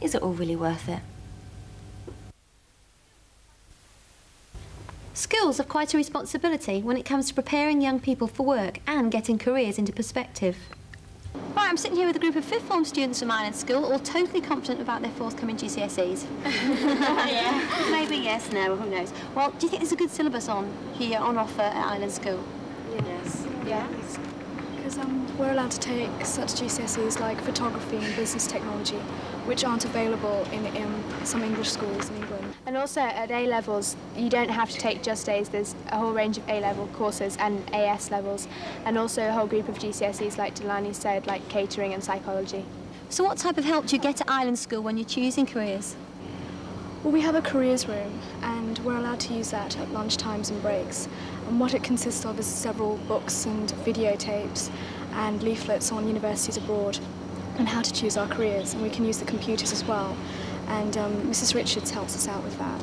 Is it all really worth it? Schools have quite a responsibility when it comes to preparing young people for work and getting careers into perspective. Right, I'm sitting here with a group of fifth form students from Island School, all totally confident about their forthcoming GCSEs. Yeah. Maybe yes, no, who knows. Well, do you think there's a good syllabus on offer at Island School? Yes. Yeah? Because we're allowed to take such GCSEs like photography and business technology, which aren't available in some English schools in England. And also at A-levels, you don't have to take just A's. There's a whole range of A-level courses and AS levels, and also a whole group of GCSEs, like Delaney said, like catering and psychology. So what type of help do you get at Island School when you're choosing careers? Well, we have a careers room, and we're allowed to use that at lunch times and breaks. And what it consists of is several books and videotapes and leaflets on universities abroad and how to choose our careers. And we can use the computers as well. And Mrs. Richards helps us out with that.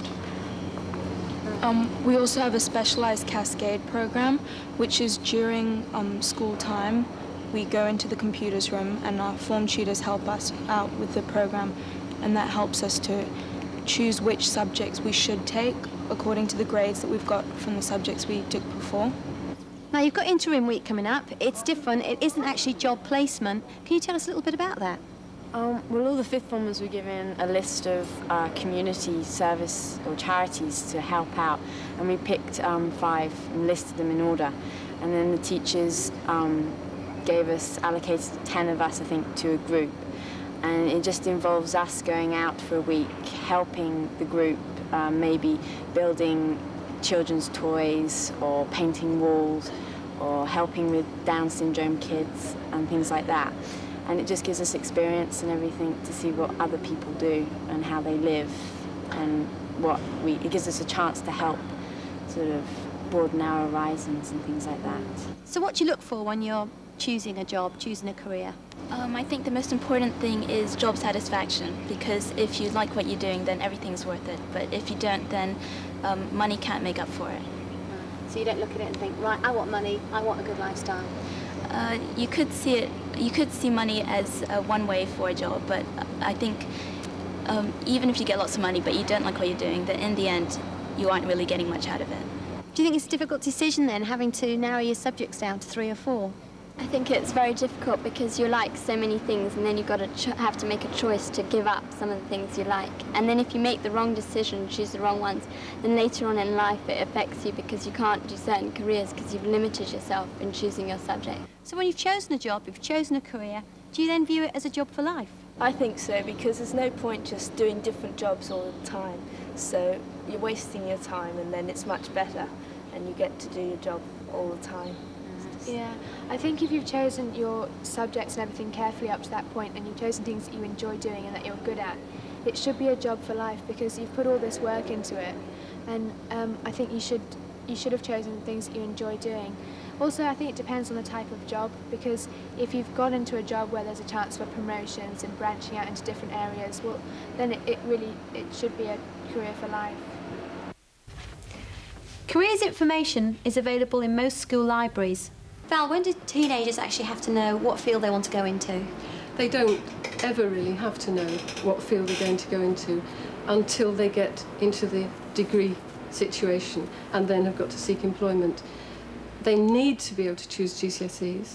We also have a specialised Cascade program, which is during school time. We go into the computers room and our form tutors help us out with the program, and that helps us to choose which subjects we should take according to the grades that we've got from the subjects we took before. Now, you've got interim week coming up. It's different. It isn't actually job placement. Can you tell us a little bit about that? Well, all the fifth formers were given a list of community service or charities to help out, and we picked 5 and listed them in order. And then the teachers allocated 10 of us, I think, to a group. And it just involves us going out for a week, helping the group, maybe building children's toys or painting walls or helping with Down syndrome kids and things like that. And it just gives us experience and everything to see what other people do and how they live, and it gives us a chance to help sort of broaden our horizons and things like that. So what do you look for when you're choosing a job, choosing a career? I think the most important thing is job satisfaction, because if you like what you're doing, then everything's worth it. But if you don't, then money can't make up for it. So you don't look at it and think, right, I want money, I want a good lifestyle. You could see money as one way for a job, but I think even if you get lots of money but you don't like what you're doing, then in the end you aren't really getting much out of it. Do you think it's a difficult decision then, having to narrow your subjects down to 3 or 4? I think it's very difficult because you like so many things, and then you've got to have to make a choice to give up some of the things you like. And then if you make the wrong decision, choose the wrong ones, then later on in life it affects you because you can't do certain careers because you've limited yourself in choosing your subject. So when you've chosen a job, you've chosen a career, do you then view it as a job for life? I think so, because there's no point just doing different jobs all the time. So you're wasting your time, and then it's much better and you get to do your job all the time. Yeah, I think if you've chosen your subjects and everything carefully up to that point, and you've chosen things that you enjoy doing and that you're good at, it should be a job for life because you've put all this work into it. And I think you should have chosen things that you enjoy doing. Also, I think it depends on the type of job, because if you've got into a job where there's a chance for promotions and branching out into different areas, well, then it should be a career for life. Careers information is available in most school libraries. Val, when do teenagers actually have to know what field they want to go into? They don't ever really have to know what field they're going to go into until they get into the degree situation and then have got to seek employment. They need to be able to choose GCSEs.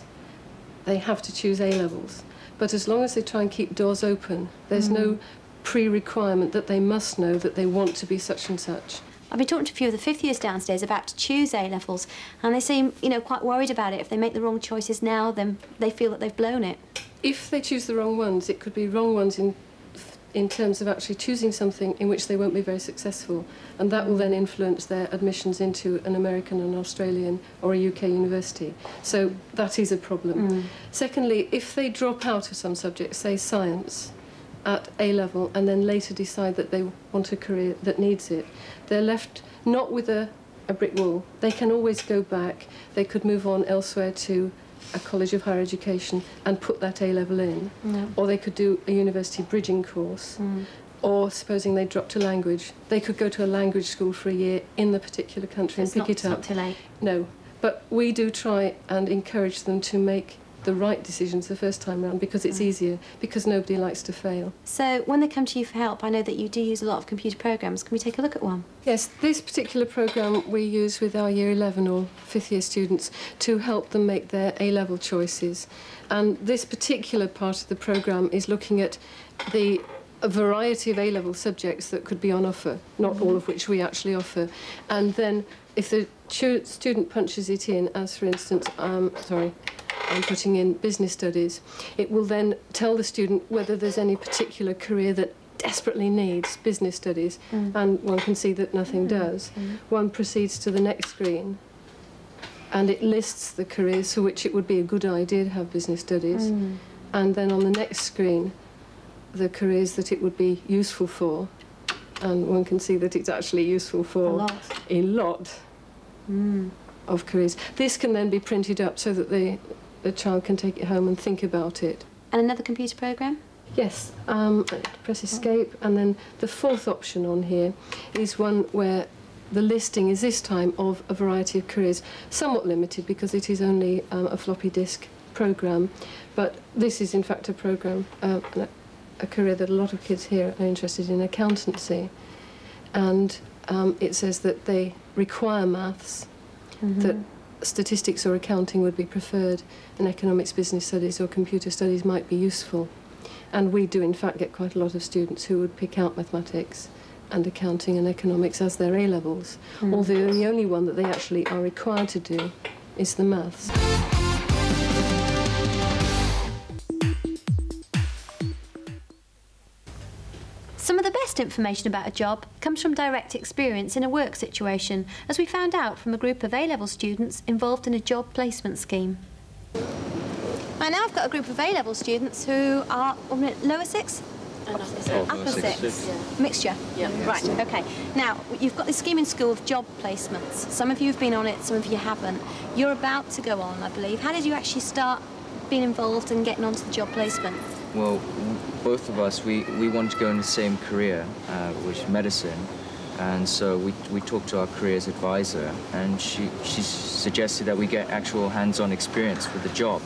They have to choose A-levels. But as long as they try and keep doors open, there's no pre-requirement that they must know that they want to be such and such. I've been talking to a few of the 5th years downstairs about to choose A-levels, and they seem, quite worried about it. If they make the wrong choices now, then they feel that they've blown it. If they choose the wrong ones, it could be wrong ones in terms of actually choosing something in which they won't be very successful, and that will then influence their admissions into an American, an Australian or a UK university. So that is a problem. Secondly, if they drop out of some subjects, say science, at A-level and then later decide that they want a career that needs it, they're left not with a brick wall. They can always go back. They could move on elsewhere to a college of higher education and put that A-level in. Or they could do a university bridging course. Or supposing they dropped a language, they could go to a language school for a year in the particular country and pick it up. It's not too late. No, but we do try and encourage them to make the right decisions the first time round because it's easier, because nobody likes to fail. So when they come to you for help, I know that you do use a lot of computer programs. Can we take a look at one? Yes, this particular programme we use with our Year 11 or 5th year students to help them make their A-level choices. And this particular part of the programme is looking at a variety of A-level subjects that could be on offer, not all of which we actually offer. And then if the student punches it in, as for instance, I'm putting in business studies, it will then tell the student whether there's any particular career that desperately needs business studies, and one can see that nothing does. One proceeds to the next screen, and it lists the careers for which it would be a good idea to have business studies, and then on the next screen, the careers that it would be useful for, and one can see that it's actually useful for a lot of careers. This can then be printed up so that the child can take it home and think about it. And another computer program? Yes, press escape, and then the fourth option on here is one where the listing is this time of a variety of careers, somewhat limited because it is only a floppy disk program, but this is in fact a program, a career that a lot of kids here are interested in, accountancy, and it says that they require maths, that statistics or accounting would be preferred, and economics, business studies or computer studies might be useful. And we do in fact get quite a lot of students who would pick out mathematics and accounting and economics as their A-levels, although the only one that they actually are required to do is the maths. Some of the best information about a job comes from direct experience in a work situation, as we found out from a group of A-level students involved in a job placement scheme. Right, now I've got a group of A-level students who are lower six? Upper six. Yeah. Mixture? Yeah. Right, OK. Now, you've got this scheme in school of job placements. Some of you have been on it, some of you haven't. You're about to go on, I believe. How did you actually start being involved and getting onto the job placement? Well, both of us, we wanted to go in the same career, which is medicine. And so we talked to our careers advisor, and she suggested that we get actual hands-on experience with the job.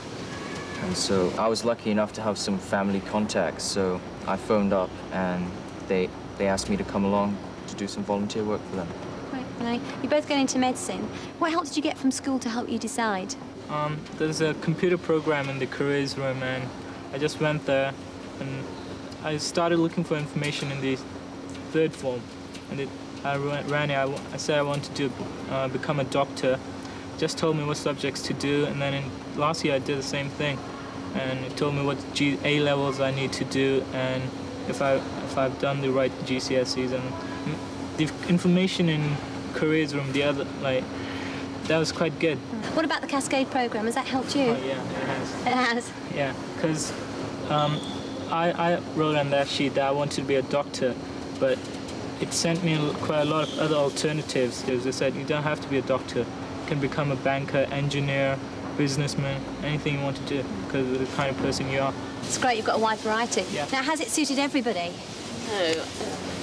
And so I was lucky enough to have some family contacts, so I phoned up and they asked me to come along to do some volunteer work for them. Right. You're both going into medicine. What help did you get from school to help you decide? There's a computer program in the careers room, and I just went there and I started looking for information in the third form. And I said I wanted to become a doctor. Just told me what subjects to do, and then last year I did the same thing. And it told me what A levels I need to do, and if I've done the right GCSEs. And the information in careers room, that was quite good. What about the Cascade program? Has that helped you? Oh, yeah, it has. It has? Yeah, because I wrote on that sheet that I wanted to be a doctor, but it sent me quite a lot of other alternatives. Because it said you don't have to be a doctor. You can become a banker, engineer, businessman, anything you want to do, because of the kind of person you are. It's great, you've got a wide variety. Yeah. Now, has it suited everybody? No, it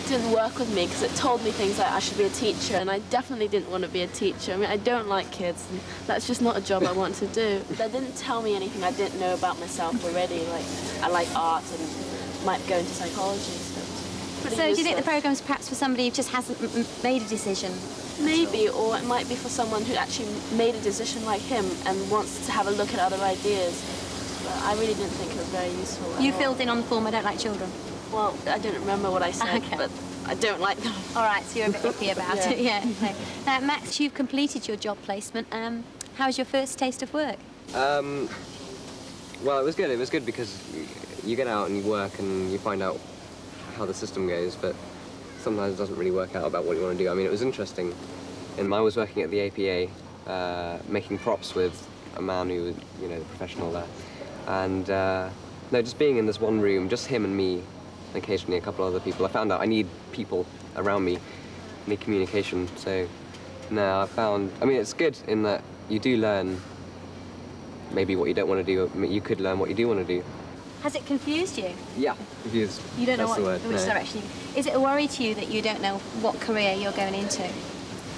didn't work with me because it told me things like I should be a teacher, and I definitely didn't want to be a teacher. I mean, I don't like kids, and that's just not a job I want to do. They didn't tell me anything I didn't know about myself already. Like, I like art and might go into psychology. So do you think the program's perhaps for somebody who just hasn't made a decision? Maybe, or it might be for someone who actually made a decision like him and wants to have a look at other ideas. But I really didn't think it was very useful. You filled in on the form, I don't like children. Well, I don't remember what I said, okay. But I don't like them. All right, so you're a bit iffy about it, yeah. Okay. Max, you've completed your job placement. How was your first taste of work? Well, it was good. It was good because you get out and you work and you find out how the system goes, but sometimes it doesn't really work out about what you want to do. I mean, it was interesting. And I was working at the APA, making props with a man who was, the professional there. And no, just being in this one room, just him and me, and occasionally a couple other people. I found out I need people around me, need communication. So, no, I mean, it's good in that you do learn maybe what you don't want to do. You could learn what you do want to do. Has it confused you? Yeah, confused. You don't know which direction. Is it a worry to you that you don't know what career you're going into?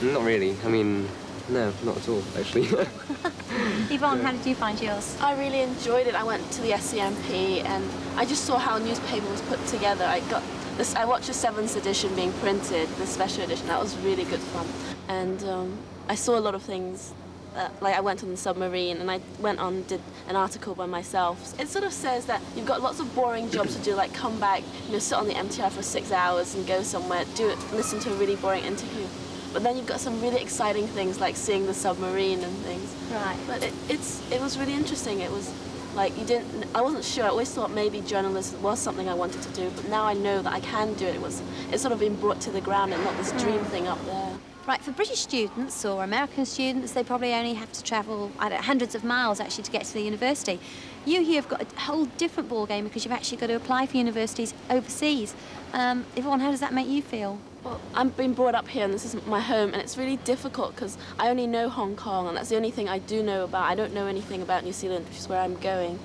Not really. I mean, No, not at all, actually. Yvonne, how did you find yours? I really enjoyed it. I went to the SCMP and I just saw how a newspaper was put together. I watched the 7th edition being printed, the special edition. That was really good fun. And I saw a lot of things. Like I went on the submarine and I went on and did an article by myself. It sort of says that you've got lots of boring jobs to do, like come back, sit on the MTI for 6 hours and go somewhere, listen to a really boring interview. But then you've got some really exciting things like seeing the submarine and things. Right. But it was really interesting. It was like I wasn't sure. I always thought maybe journalism was something I wanted to do, but now I know that I can do it. It's sort of been brought to the ground and not this dream thing up there. Right, for British students or American students, they probably only have to travel, I don't know, hundreds of miles actually to get to the university. You here have got a whole different ball game because you've actually got to apply for universities overseas. Yvonne, how does that make you feel? Well, I've been brought up here and this is my home, and it's really difficult because I only know Hong Kong and that's the only thing I do know about. I don't know anything about New Zealand, which is where I'm going.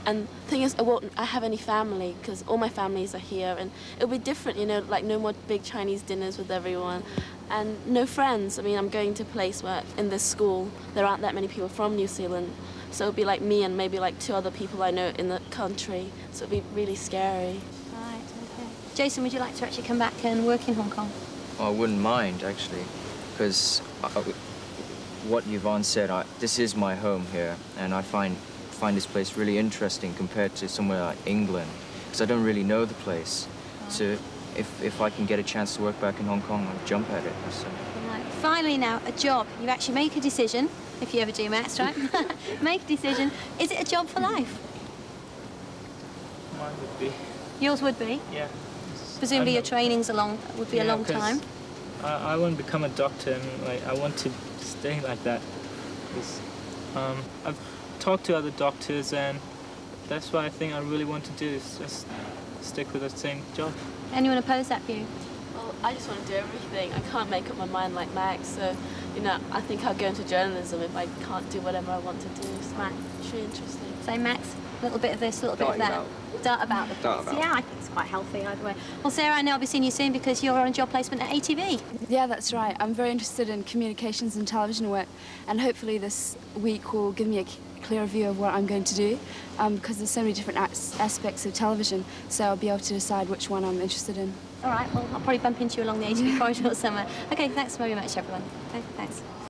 And the thing is, I have any family because all my families are here, and it'll be different, like no more big Chinese dinners with everyone, and no friends. I mean, I'm going to a place where in this school there aren't that many people from New Zealand, so it'll be like me and maybe like 2 other people I know in the country, so it'll be really scary. Right, okay. Jason, would you like to actually come back and work in Hong Kong? I wouldn't mind, actually, because what Yvonne said, this is my home here, and I find this place really interesting compared to somewhere like England, because I don't really know the place. Right. So if I can get a chance to work back in Hong Kong, I'll jump at it. So. Right. Finally now, a job. You actually make a decision, if you ever do, Max, right? Make a decision. Is it a job for life? Mine would be. Yours would be? Yeah. Presumably your training's would be a long time. I want to become a doctor and I want to stay like that. I've talked to other doctors and that's what I think I really want to do, is just stick with the same job. Anyone oppose that view? Well, I just want to do everything. I can't make up my mind like Max, so I think I'll go into journalism if I can't do whatever I want to do. So it's really interesting. So Max, a little bit of this, a little bit of that. Dart about the place. Yeah, I think it's quite healthy either way. Well, Sarah, I know I'll be seeing you soon because you're on job placement at ATV. Yeah, that's right. I'm very interested in communications and television work, and hopefully this week will give me a clearer view of what I'm going to do, because there's so many different aspects of television, so I'll be able to decide which one I'm interested in. All right, well, I'll probably bump into you along the ATV corridor somewhere. Okay, thanks very much, everyone. Okay, thanks.